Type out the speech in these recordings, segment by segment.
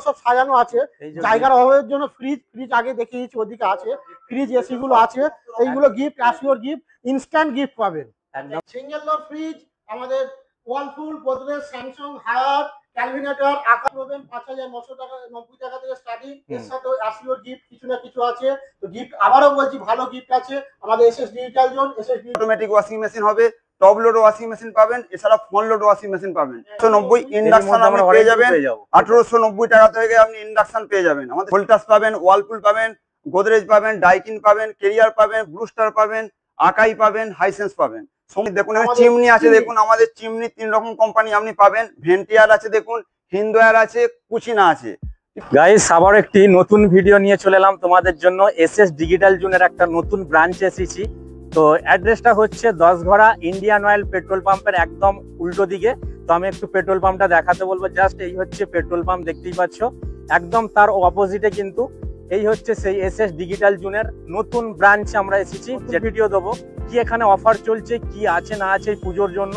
সব সাজানো আছে। জায়গার অভাবের জন্য ফ্রিজ আগে দেখিয়েছি, ওদিকে আছে ফ্রিজ, এসি গুলো আছে। এইগুলো gift, assured gift, instant gift পাবেন। সিঙ্গেল ডোর ফ্রিজ আমাদের Whirlpool, Godrej, Samsung, Haier, Kelvinator আকার পাবেন 5990 টাকা থেকে স্টার্টিং। এর সাথে অ্যাসিওর গিফট কিছু না কিছু আছে। তো গিফট আবারও বলছি, ভালো গিফট আছে আমাদের SS digital zone. SS automatic washing machine হবে, টপ লোড ওয়াশিং মেশিন পাবেন, এছাড়া ফ্রন্ট লোড ওয়াশিং মেশিন পাবেন। 190 ইন্ডাকশন আপনি পেয়ে যাবেন 1890 টাকা থেকে আপনি ইন্ডাকশন পেয়ে যাবেন। আমাদের ভোল্টাস পাবেন, ওয়ালপুল পাবেন, গোদরেজ পাবেন, ডাইকিন পাবেন, কেরিয়ার পাবেন, ব্লু স্টার পাবেন, আকাই পাবেন, হাইসেন্স পাবেন। দেখুন চিমনি আছে, দেখুন আমাদের চিমনি 3 রকম কোম্পানি আপনি পাবেন। ভেন্টিয়ার আছে, দেখুন হিন্দওয়্যার আছে, কুচিনা আছে। গাইস আবার একটি নতুন ভিডিও নিয়ে চলে এলাম তোমাদের জন্য। এসএস ডিজিটাল জোনের একটা নতুন ব্রাঞ্চে এসেছি। তো অ্যাড্রেসটা হচ্ছে 10 ঘোড়া ইন্ডিয়ান অয়েল পেট্রোল পাম্পের একদম উল্টো দিকে। তো আমি একটু পেট্রোল পাম্পটা দেখাতে বলবো। জাস্ট এই হচ্ছে পেট্রোল পাম্প, দেখতেই পাচ্ছ। একদম তার অপোজিটে কিন্তু এই হচ্ছে সেই এসএস ডিজিটাল জোনের নতুন ব্রাঞ্চে আমরা এসেছি। যে ভিডিও দেবো কি এখানে অফার চলছে, কি আছে না আছে পুজোর জন্য,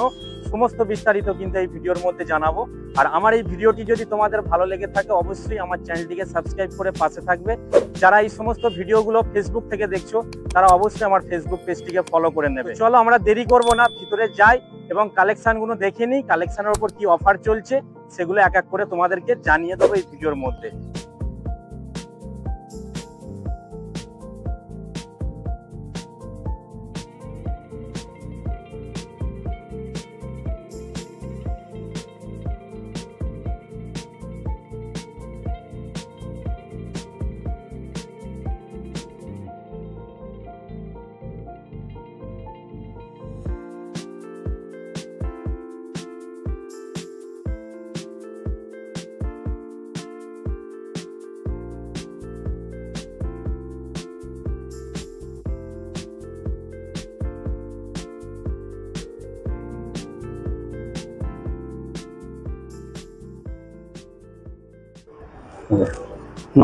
সমস্ত বিস্তারিত কিন্তু এই ভিডিওর মধ্যে জানাবো। আর আমার এই ভিডিওটি যদি তোমাদের ভালো লেগে থাকে অবশ্যই আমার চ্যানেলটিকে সাবস্ক্রাইব করে পাশে থাকবে। যারা এই সমস্ত ভিডিওগুলো ফেসবুক থেকে দেখছো তারা অবশ্যই আমার ফেসবুক পেজটিকে ফলো করে নেবে। চলো আমরা দেরি করব না, ভিতরে যাই এবং কালেকশনগুলো দেখে নিই। কালেকশনের উপর কি অফার চলছে সেগুলো এক এক করে তোমাদেরকে জানিয়ে দেবো এই ভিডিওর মধ্যে।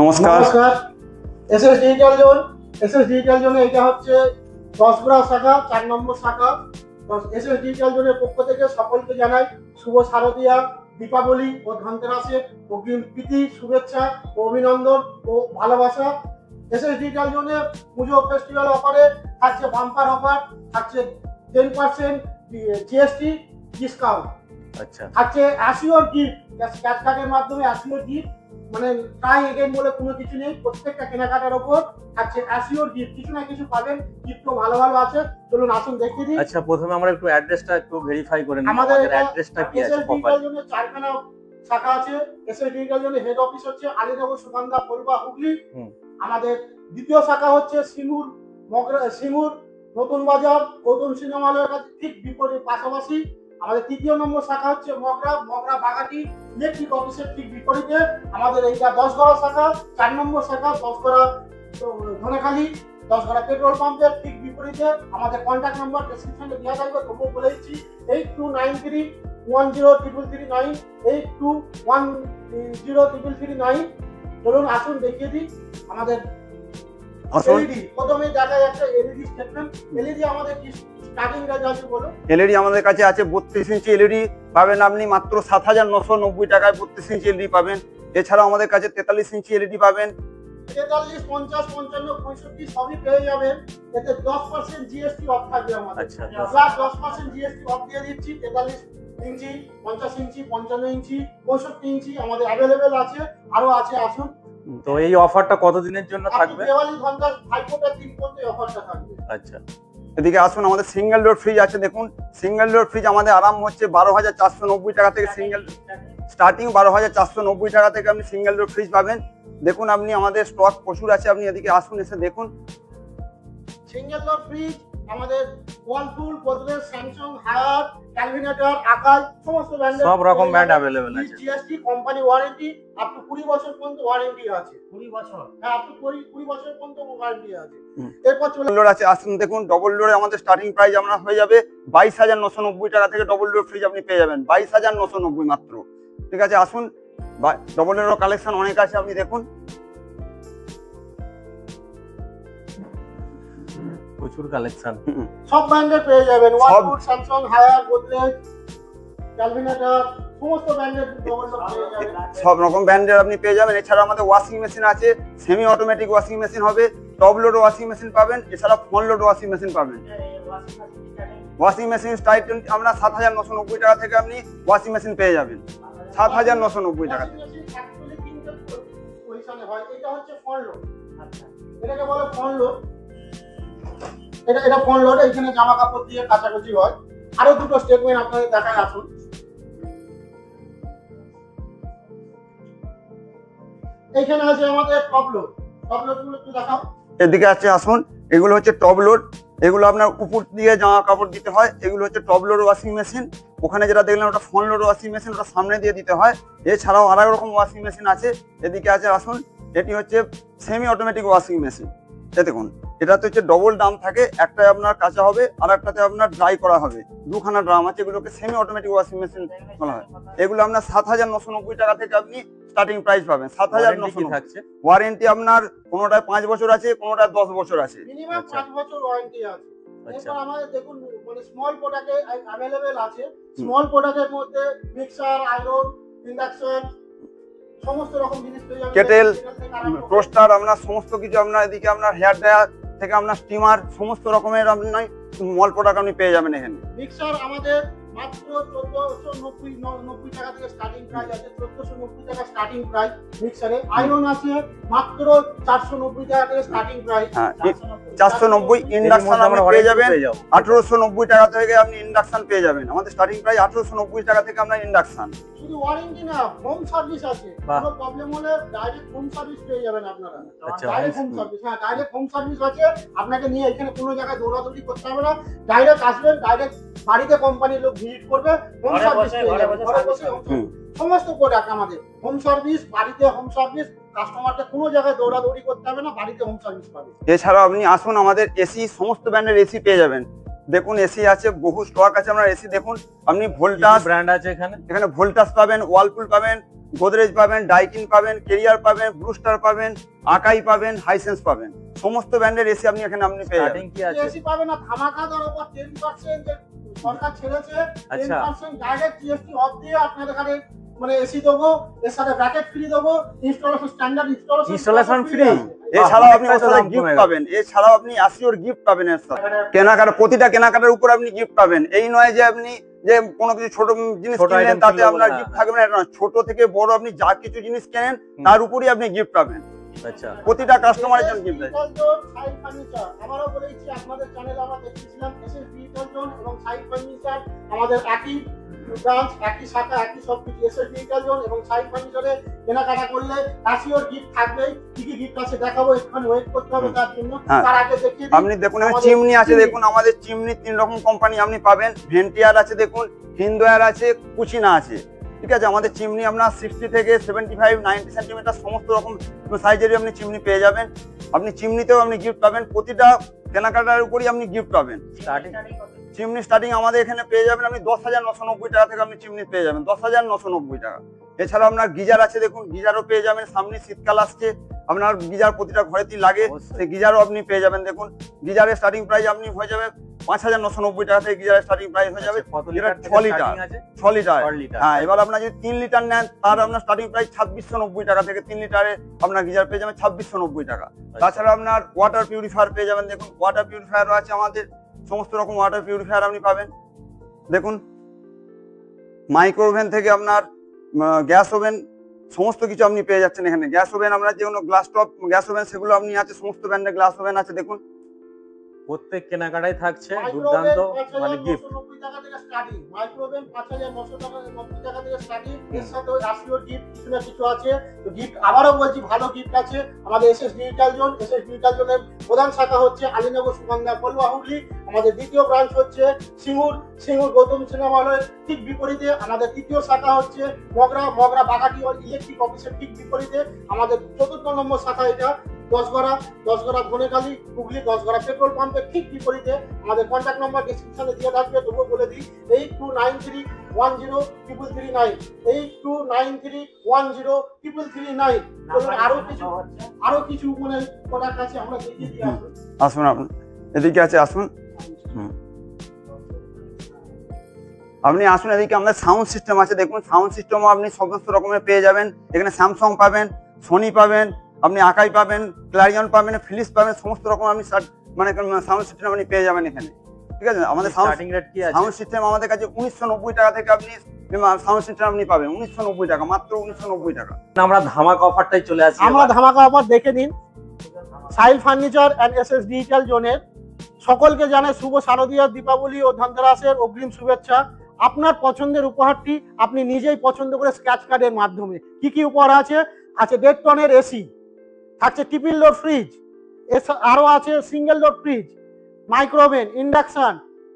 নমস্কার। SS digital zone. SS digital জোনে এটা হচ্ছে 10 ঘোড়া শাখা, 4 নম্বর শাখা। এসএস ডিজিটাল জোনের পক্ষ থেকে সকলকে জানাই শুভ শারদীয়া, দীপাবলি ও ধনতেরাসের অগ্রিম প্রীতি, শুভেচ্ছা ও অভিনন্দন ও ভালোবাসা। এসএস ডিজিটাল জোনে পুজো ফেস্টিভ্যাল অফারে থাকছে বাম্পার অফার, থাকছে 10% জিএসটি ডিসকাউন্ট। আচ্ছা, থাকছে অ্যাসিওর গিফট, ক্যাশ কার্ডের মাধ্যমে অ্যাসিওর গিফট, মানে ট্রাই এগেইন বলে কোনো কিছু নেই। প্রত্যেকটা কেনাকাটার উপর থাকছে অ্যাসিওর গিফট, কিছু না কিছু পাবেন। গিফটও ভালো ভালো আছে, চলুন আসুন দেখিয়ে দিই। আচ্ছা প্রথমে আমরা একটু অ্যাড্রেসটা একটু ভেরিফাই করে নিই। আমাদের অ্যাড্রেসটা কি আছে? ডিজিটাল জোনে 4খানা শাখা আছে। এসএস ডিজিটাল জোনে হেড অফিস হচ্ছে আলীনগর, সুগন্ধা, পলবা, হুগলি। আমাদের দ্বিতীয় শাখা হচ্ছে সিঙ্গুর, সিঙ্গুর, নতুন বাজার, গৌতম সিনেমালয়ের কাছে ঠিক বিপরীত পাশাপাশি। আমাদের তৃতীয় নম্বর শাখা হচ্ছে মগরা বাগাটি ইলেকট্রিক অফিসের ঠিক বিপরীতে। আমাদের এইটা 10 ঘোড়া শাখা। 4 নম্বর শাখা 10 ঘোড়া ধনেখালি, 10 ঘোড়া পেট্রোল পাম্পের ঠিক বিপরীতে। আমাদের কন্ট্যাক্ট নাম্বার ডেসক্রিপশনে দেওয়া থাকবে, তবুও বলে দিচ্ছি 8293103339, 82103339। চলুন আসুন দেখিয়ে দিই আমাদের এলইডি। প্রথমে দেখা যাচ্ছে এলইডি স্টেটমেন্ট। এলইডি আমাদের কি স্টার্টিং রেঞ্জ আছে বলো? এলইডি আমাদের কাছে আছে 32 ইঞ্চি এলইডি পাবেন আপনি মাত্র 7990 টাকায় 32 ইঞ্চি এলইডি পাবেন। এছাড়াও আমাদের কাছে 43 ইঞ্চি এলইডি পাবেন। 43, 50, 55, 65 সবই পেয়ে যাবেন। এতে 10% জিএসটি অফ থাকবে আমাদের। আচ্ছা, প্লাস 10% জিএসটি অফ দিয়ে দিচ্ছি। 43 ইঞ্চি, 50 ইঞ্চি, 55 ইঞ্চি, 65 ইঞ্চি আমাদের অ্যাভেলেবেল আছে, আরো আছে, আসুন। তো এই অফারটা কতদিনের জন্য থাকবে? দিওয়ালি ঘন্টা 5 দিন পর্যন্ত অফারটা থাকবে। আচ্ছা, এদিকে আসুন, আমাদের সিঙ্গেল ডোর ফ্রিজ আছে। দেখুন সিঙ্গেল ডোর ফ্রিজ আমাদের আরম্ভ হচ্ছে 12490 টাকা থেকে। সিঙ্গেল স্টার্টিং 12490 টাকা থেকে আপনি সিঙ্গেল ডোর ফ্রিজ পাবেন। দেখুন আপনি আমাদের স্টক প্রচুর আছে, আপনি এদিকে আসুন, এসে দেখুন। সিঙ্গেল ডোর ফ্রিজ আমাদের Whirlpool, Godrej, Samsung, Haier, Kelvinator, Akai সমস্ত ব্র্যান্ডের সব রকম ব্র্যান্ড अवेलेबल আছে। GST, company warranty up to 20 বছর পর্যন্ত ওয়ারেন্টি আছে। 20 বছর? হ্যাঁ, আপ টু 20 বছর পর্যন্ত ওয়ারেন্টি আছে। এরপর ডবল ডোর আছে, আসুন দেখুন। ডবল ডোরে আমাদের স্টার্টিং প্রাইস আমরা হয়ে যাবে 22990 টাকা থেকে ডবল ডোর ফ্রিজ আপনি পেয়ে যাবেন 22990 মাত্র। ঠিক আছে, আসুন। ডবল ডোরের কালেকশন অনেক আছে, আপনি দেখুন। প্রচুর কালেকশন, সব ব্র্যান্ডের পেয়ে যাবেন। Whirlpool, Samsung, Haier, Godrej, Kelvinator সমস্ত ব্র্যান্ডের ডবল ডোর পেয়ে যাবেন। সব রকম ব্র্যান্ডের আপনি পেয়ে যাবেন। এছাড়া আমাদের ওয়াশিং মেশিন আছে, সেমি অটোমেটিক ওয়াশিং মেশিন হবে, টপ লোড ওয়াশিং মেশিন পাবেন, এছাড়া ফ্রন্ট লোড ওয়াশিং মেশিন পাবেন। ওয়াশিং মেশিন স্টাইল আমরা 7,990 টাকা থেকে আপনি ওয়াশিং মেশিন পেয়ে যাবেন, 7,990 টাকা। পজিশনে হয়, এটা হচ্ছে ফ্রন্ট লোড। আচ্ছা, এটাকে বলে ফ্রন্ট লোড। এটা ফ্রন্ট লোড, এখানে জামা কাপড় দিয়ে কাচাকুচি হয়। আরো দুটো স্টেটমেন্ট আপনাদের দেখায় আসুন। এইখানে আছে আমাদের টপ লোড। টপ লোড গুলো একটু দেখাও। এদিকে আছে আসুন, এগুলো হচ্ছে টপ লোড। এগুলো আপনার উপর দিয়ে জামা কাপড় দিতে হয়। এগুলো হচ্ছে টপ লোড ওয়াশিং মেশিন। ওখানে যেটা দেখলেন ওটা ফ্রন্ট লোড ওয়াশিং মেশিন, ওটা সামনে দিয়ে দিতে হয়। এছাড়াও আরেক রকম ওয়াশিং মেশিন আছে। এদিকে আছে আসুন, এটি হচ্ছে সেমি অটোমেটিক ওয়াশিং মেশিন। এই দেখুন, এটাতে হচ্ছে ডবল ড্রাম থাকে, একটাই আপনার কাঁচা হবে আর একটাতে আপনার ড্রাই করা হবে। দুখানা ড্রাম আছে, এগুলোকে সেমি অটোমেটিক ওয়াশিং মেশিন বলা হয়। এগুলো আপনার 7,990 টাকা থেকে আপনি স্টার্টিং প্রাইস পাবেন। 7,990 থাকছে। ওয়ারেন্টি আপনার কোনোটায় 5 বছর আছে, কোনোটায় 10 বছর আছে। মিনিমাম 5 বছর ওয়ারেন্টি আছে। এরপর আমাদের দেখুন মানে স্মল প্রোডাক্টে अवेलेबल আছে। স্মল প্রোডাক্টের মধ্যে মিক্সার, আয়রন, ইন্ডাকশন সমস্ত রকম জিনিস পেয়ে যাবেন। কেটেল, টোস্টার, আপনার সমস্ত কিছু আপনার এদিকে আপনার হেয়ার ড্রায়ার থেকে আপনার স্টিমার সমস্ত রকমের আপনার স্মল প্রোডাক্ট আপনি পেয়ে যাবেন এখানে। মিক্সার আমাদের মাত্র 1490 টাকা থেকে স্টার্টিং প্রাইস আছে। 1490 টাকা স্টার্টিং প্রাইস মিক্সারে। আয়রন আছে মাত্র 490 টাকা থেকে স্টার্টিং প্রাইস। 490। ইন্ডাকশন আপনি পেয়ে যাবেন 1890 টাকা থেকে আপনি ইন্ডাকশন পেয়ে যাবেন। আমাদের স্টার্টিং প্রাইস 1890 টাকা থেকে আপনার ইন্ডাকশন। শুধু ওয়ারেন্টি না, হোম সার্ভিস আছে। কোনো প্রবলেম হলে ডাইরেক্ট হোম সার্ভিস পেয়ে যাবেন আপনারা। ডাইরেক্ট হোম সার্ভিস, হ্যাঁ ডাইরেক্ট হোম সার্ভিস আছে। আপনাকে নিয়ে এখানে কোনো জায়গায় দৌড়াদৌড়ি করতে হবে না। ডাইরেক্ট আসবেন, ডাইরেক্ট বাড়িতে কোম্পানির লোক ভিজিট করবে, হোম সার্ভিস পেয়ে যাবেন। ঘরে বসে সমস্ত প্রোডাক্ট আমাদের হোম সার্ভিস, বাড়িতে হোম সার্ভিস। কাস্টমারকে কোনো জায়গায় দৌড়াদৌড়ি করতে হবে না, বাড়িতে হোম সার্ভিস পাবে। এছাড়াও আপনি আসুন, আমাদের এসি সমস্ত ব্র্যান্ডের এসি পেয়ে যাবেন। দেখুন এসি আছে, বহু স্টক আছে আপনার এসি। দেখুন আপনি ভোল্টাস ব্র্যান্ড আছে এখানে ভোল্টাস পাবেন, ওয়ালপুল পাবেন, গোদরেজ পাবেন, ডাইকিন পাবেন, কেরিয়ার পাবেন, ব্রুস্টার পাবেন, আকাই পাবেন, হাইসেন্স পাবেন। সমস্ত ব্র্যান্ডের এসি আপনি এখানে পেয়ে যাবেন। কি আছে এসি পাবেন না ধামাকাদার উপর 10% যে সরকার ছেড়েছে। 10% ডাইরেক্ট জিএসটি অফ দিয়ে আপনাদের এখানে মানে এসি দেবো, এর সাথে ব্র্যাকেট ফ্রি দেবো, ইনস্টলেশন স্ট্যান্ডার্ড ইনস্টলেশন ফ্রি। এছাড়াও আপনি ওর সাথে গিফট পাবেন। এছাড়াও আপনি আসিওর গিফট পাবেন এর সাথে। কেনাকাটা, প্রতিটা কেনাকাটার উপর আপনি গিফট পাবেন। এই নয় যে আপনি যে কোনো কিছু ছোট জিনিস কিনেন তাতে আপনার গিফট থাকবে না, এটা নয়। ছোট থেকে বড় আপনি যা কিছু জিনিস কেনেন তার উপরই আপনি গিফট পাবেন। আচ্ছা, প্রতিটা কাস্টমারের জন্য গিফট আছে। সাইড ফার্নিচার আমারও বলেছি, আপনাদের চ্যানেলে আমরা দেখিয়েছিলাম এসএস ডিজিটাল জোন এবং সাইড ফার্নিচার আমাদের একই ব্রাঞ্চ, একই শাখা, একই সবকিছু। এসএস ডিজিটাল জোন এবং সাইড ফার্নিচারে কেনাকাটা করলে আসিওর গিফট থাকবেই। কি কি গিফট আছে দেখাবো, একটুখানি ওয়েট করতে হবে তার জন্য। তার আগে দেখিয়ে দিই, আপনি দেখুন চিমনি আছে। দেখুন আমাদের চিমনি 3 রকম কোম্পানি আপনি পাবেন। ভেন্টিয়ার আছে, দেখুন হিন্দওয়্যার আছে, কুচিনা আছে। ঠিক আছে, আমাদের চিমনি আপনার 60 থেকে 75, 90 সেন্টিমিটার সমস্ত রকম সাইজেরই আপনি চিমনি পেয়ে যাবেন। আপনি চিমনিতেও আপনি গিফট পাবেন। প্রতিটা কেনাকাটার উপরই আপনি গিফট পাবেন। চিমনি স্টার্টিং আমাদের এখানে পেয়ে যাবেন আপনি 10,990 টাকা থেকে আপনি চিমনি পেয়ে যাবেন, 10,990 টাকা। এছাড়াও আপনার গিজার আছে, দেখুন গিজারও পেয়ে যাবেন। সামনে শীতকাল আসছে, আপনার গিজার প্রতিটা ঘরেতেই লাগে, সেই গিজারও আপনি পেয়ে যাবেন। দেখুন গিজারের স্টার্টিং প্রাইস আপনি হয়ে যাবে 5,990 টাকা থেকে গিজারের স্টার্টিং প্রাইস হয়ে যাবে। 6 লিটার। হ্যাঁ, এবার আপনার যদি 3 লিটার নেন তার আপনার স্টার্টিং প্রাইস 2,690 টাকা থেকে 3 লিটারে আপনার গিজার পেয়ে যাবেন 2,690 টাকা। তাছাড়া আপনার ওয়াটার পিউরিফায়ার পেয়ে যাবেন। দেখুন ওয়াটার পিউরিফায়ারও আছে আমাদের, সমস্ত রকম ওয়াটার পিউরিফায়ার আপনি পাবেন। দেখুন মাইক্রো ওভেন থেকে আপনার গ্যাস ওভেন সমস্ত কিছু আপনি পেয়ে যাচ্ছেন এখানে। গ্যাস ওভেন আপনার যে কোনো গ্লাস টপ গ্যাস ওভেন সেগুলো আপনি আছে, সমস্ত ব্র্যান্ডের গ্লাস ওভেন আছে। দেখুন প্রত্যেক কেনাকাটাই থাকছে দুর্দান্ত মানে গিফট। টাকা থেকে স্টার্টিং মাইক্রোওভেন 5,990 টাকা থেকে স্টার্টিং। এর সাথে আসিওর গিফট কিছু না কিছু আছে। তো গিফট আবারও বলছি ভালো গিফট আছে আমাদের SS digital zone. SS digital জোনের প্রধান শাখা হচ্ছে আলীনগর, সুগন্ধা, কলুয়া, হুগলি। আমাদের দ্বিতীয় ব্রাঞ্চ হচ্ছে সিঙ্গুর গৌতম সিনেমা হলের ঠিক বিপরীতে। আমাদের তৃতীয় শাখা হচ্ছে মগরা বাগাটি ইলেকট্রিক অফিসের ঠিক বিপরীতে। আমাদের 4র্থ নম্বর শাখা এটা দশগড়া ধনেখালি, হুগলি 10গড়া পেট্রোল পাম্পের ঠিক বিপরীতে। আমাদের কন্ট্যাক্ট নাম্বার ডেসক্রিপশনে দিয়ে থাকবে, তবুও বলে দিই 8293103339, 8293103339। আরো কিছু মানে প্রোডাক্ট আছে, আমরা দেখিয়ে দিয়ে আসুন। আসুন, এদিকে আছে, আসুন। আপনি আসুন, এদিকে আমাদের সাউন্ড সিস্টেম আছে, দেখুন সাউন্ড সিস্টেমও আপনি সমস্ত রকমের পেয়ে যাবেন। এখানে স্যামসাং পাবেন, সোনি পাবেন, আপনি আকাই পাবেন, ক্লারিয়ন পাবেন, ফিলিপস পাবেন, সমস্ত রকম আপনি মানে সাউন্ড সিস্টেম আপনি পেয়ে যাবেন এখানে। ঠিক আছে, আমাদের সাউন্ড সিস্টেম আমাদের কাছে 1990 টাকা থেকে আপনি সাউন্ড সিস্টেম আপনি পাবেন 1990 টাকা, মাত্র 1990 টাকা। আমরা ধামাকা অফারটাই চলে আসি। আমরা ধামাকা অফার দেখে নিন। Sahil furniture and SS digital জোনের সকলকে জানাই শুভ শারদীয়া, দীপাবলি ও ধনতেরাসের অগ্রিম শুভেচ্ছা। আপনার পছন্দের উপহারটি আপনি নিজেই পছন্দ করে স্ক্র্যাচ কার্ডের মাধ্যমে কি কি উপহার আছে? 1.5 টনের এসি, থাকছে ট্রিপল ডোর ফ্রিজ, আরও আছে single door fridge, micro oven, induction,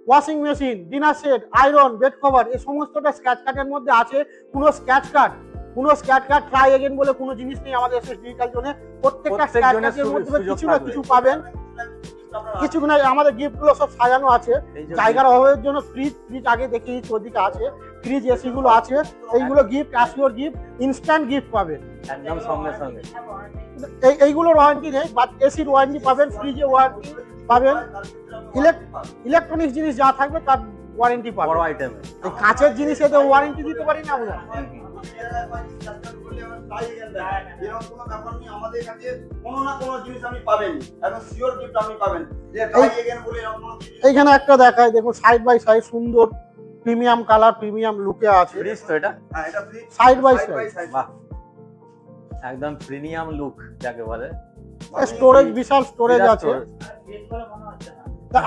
washing machine, dinner set, iron, bed cover, এই সমস্তটা স্ক্র্যাচ কার্ডের মধ্যে আছে। কোনো স্ক্র্যাচ কার্ড ট্রাই এগেন বলে কোনো জিনিস নেই আমাদের এসএস ডিজিটাল জোনে। প্রত্যেকটা স্ক্র্যাচ কার্ডের মধ্যে কিছু না কিছু পাবেন। কিছু না, আমাদের গিফট গুলো সব সাজানো আছে। জায়গার অভাবের জন্য ফ্রিজ আগে দেখিয়েছি, ওদিকে আছে ফ্রিজ, এসি গুলো আছে। এইগুলো gift, assured gift, instant gift পাবেন একদম সঙ্গে সঙ্গে। এইগুলোর ওয়ারেন্টি নেই, বাট এসির ওয়ারেন্টি পাবেন, ফ্রিজের ওয়ারেন্টি পাবেন, ইলেকট্রনিক্স জিনিস যা থাকবে তার ওয়ারেন্টি পাবেন। বড় আইটেম, কাঁচের জিনিস এতে ওয়ারেন্টি দিতে পারি না আমরা। এইখানে একটা দেখায়, দেখুন সাইড বাই সাইড সুন্দর প্রিমিয়াম কালার, প্রিমিয়াম লুকে আছে। ফ্রিজ তো এটা, সাইড বাই সাইড, বাহ একদম প্রিমিয়াম লুক যাকে বলে। স্টোরেজ, বিশাল স্টোরেজ আছে।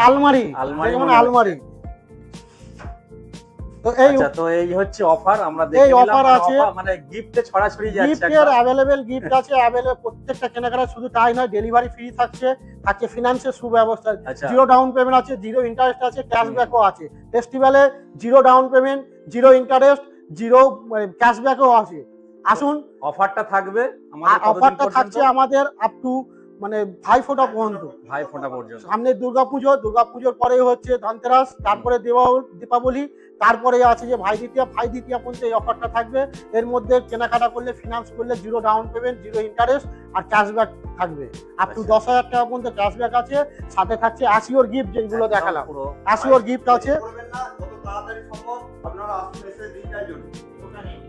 আলমারি, আলমারি। তো এই হচ্ছে অফার। আমরা দেখে নিলাম, অফার আছে, মানে গিফটে ছড়াছড়ি যাচ্ছে, গিফটের अवेलेबल গিফট আছে। প্রত্যেকটা কেনাকাটা শুধু তাই নয়, ডেলিভারি ফ্রি থাকছে ফিনান্সের সুব্যবস্থা। জিরো ডাউন পেমেন্ট আছে, জিরো ইন্টারেস্ট আছে, ক্যাশব্যাকও আছে। ফেস্টিভ্যালে zero down payment, zero interest, zero ক্যাশব্যাকও আছে। আসুন, অফারটা থাকবে আমাদের আপ টু মানে ভাইফোঁটা পর্যন্ত। সামনে দুর্গাপুজোর পরেই হচ্ছে ধনতেরাস, তারপরে দীপাবলি, তারপরে আছে যে ভাই দ্বিতীয়া পর্যন্ত এই অফারটা থাকবে। এর মধ্যে কেনাকাটা করলে, ফিনান্স করলে zero down payment, zero interest আর ক্যাশব্যাক থাকবে। আপ টু 10,000 টাকা পর্যন্ত ক্যাশব্যাক আছে। সাথে থাকছে অ্যাসিওর গিফট, যেগুলো দেখালাম, অ্যাসিওর গিফট আছে।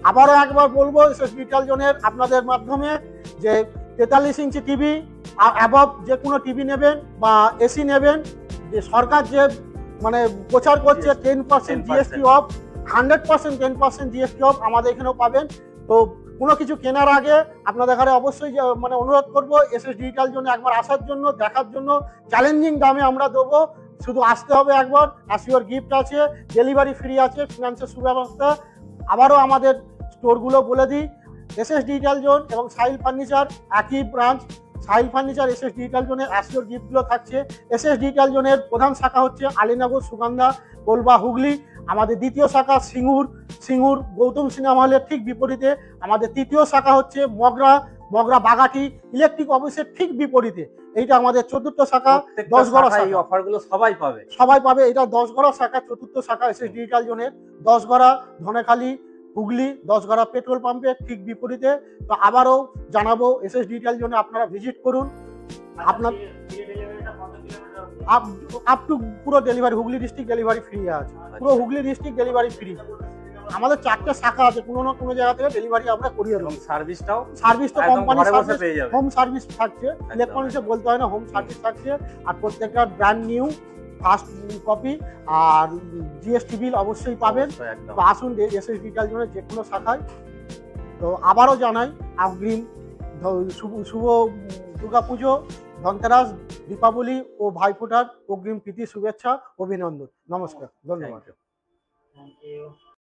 আবারও একবার বলবো, এসএস ডিজিটাল জোনের আপনাদের মাধ্যমে যে 43 ইঞ্চি টিভি অ্যাবভ যে কোনো টিভি নেবেন বা এসি নেবেন, যে সরকার যে মানে প্রচার করছে 10% জিএসটি অফ, 100% 10% জিএসটি অফ আমাদের এখানেও পাবেন। তো কোনো কিছু কেনার আগে আপনাদের ঘরে অবশ্যই মানে অনুরোধ করবো এসএস ডিজিটাল জন্য একবার আসার জন্য, দেখার জন্য। চ্যালেঞ্জিং দামে আমরা দেবো, শুধু আসতে হবে একবার। অ্যাসিওর গিফট আছে, ডেলিভারি ফ্রি আছে, ফিনান্সের সুব্যবস্থা। আবারও আমাদের স্টোরগুলো বলে দিই, এসএস ডিজিটাল জোন এবং সাহিল ফার্নিচার একই branch. Sahil furniture, SS digital জোনের অ্যাসিওর গিফটগুলো থাকছে। এসএস ডিজিটাল জোনের প্রধান শাখা হচ্ছে আলীনগর, সুগন্ধা, কোলবা, হুগলি। আমাদের দ্বিতীয় শাখা সিঙ্গুর গৌতম সিনেমা হলের ঠিক বিপরীতে। আমাদের তৃতীয় শাখা হচ্ছে মগরা বাগাটি ইলেকট্রিক অফিসের ঠিক বিপরীতে। এইটা আমাদের চতুর্থ শাখা, 10 গড়া শাখা। অফারগুলো সবাই পাবে। এটা 10 গড়া শাখা, চতুর্থ শাখা এসএস ডিজিটাল জোনের। 10 গড়া ধনেখালি, হুগলি, 10 গড়া পেট্রোল পাম্পের ঠিক বিপরীতে। তো আবারও জানাবো, এসএস ডিজিটাল জোনে আপনারা ভিজিট করুন। আপনার আপ টু পুরো delivery, Hooghly district delivery free আছে, পুরো হুগলি ডিস্ট্রিক্ট ডেলিভারি ফ্রি। আমাদের 4টে শাখা আছে, কোনো না কোনো জায়গা থেকে ডেলিভারি আমরা করিয়ে দেবো। সার্ভিসটা কোম্পানি হোম সার্ভিস থাকছে, ইলেকট্রনিক্সে বলতে হয় না, হোম সার্ভিস থাকছে। আর প্রত্যেকটা ব্র্যান্ড নিউ ফার্স্ট কপি আর জিএসটি বিল অবশ্যই পাবেন। তো আসুন এসএস ডিজিটাল জোনের যে কোনো শাখায়। তো আবারও জানাই অগ্রিম শুভ দুর্গাপুজো, ধনতেরাস, দীপাবলি ও ভাইফোঁটার অগ্রিম প্রীতি, শুভেচ্ছা, অভিনন্দন। নমস্কার, ধন্যবাদ।